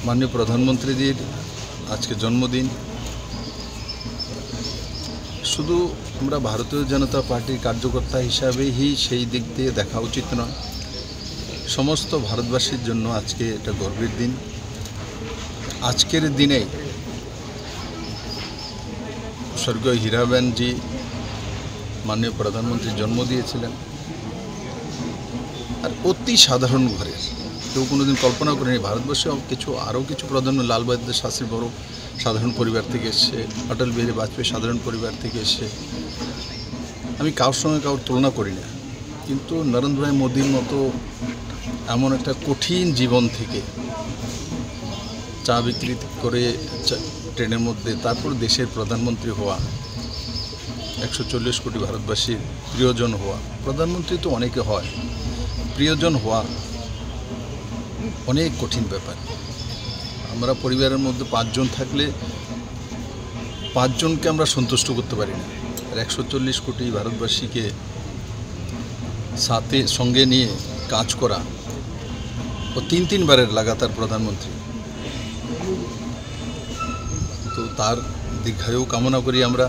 माननीय प्रधानमंत्रीजीर आज के जन्मदिन। शुधु আমরা भारतीय जनता पार्टी कार्यकर्ता हिसाबे ही सेई दिक दिए देखा उचित नय। समस्त भारतवासीर जन्य आज के एटा गर्वेर दिन। आजकेर दिने स्वर्गीय हीराबेन जी माननीय प्रधानमंत्री जन्म दिएছিলেন और अति साधारण घरेर केउ कोनोदिन कल्पना करेनि भारतवर्षे किछु आरो किछु प्रधान लाल बहादुर शास्त्री बड़ो साधारण परिवार थेके एसेছে, अटल बिहारी वाजपेयी साधारण परिवार थेके एसेছে। आमी कारोर संगे कारोर तुलना करी ना, किन्तु नरेंद्र भाई मोदीर मतो एमन एक कठिन जीवन थेके चा बिक्री करे ट्रेनेर मध्य तारपर देशेर प्रधानमंत्री हवा 140 कोटी भारतवासीर प्रियजन हवा। प्रधानमंत्री तो अनेके हय, प्रियजन हवा अनेक कठिन ব্যাপার। আমরা পরিবারের মধ্যে 5 জন থাকলে 5 জনকে আমরা সন্তুষ্ট করতে পারি না, আর 140 কোটি ভারতবাসীকে সাথে সঙ্গে নিয়ে কাজ করা ও 3 বারের লাগাতার প্রধানমন্ত্রী। তো তার দীর্ঘায়ু কামনা করি আমরা।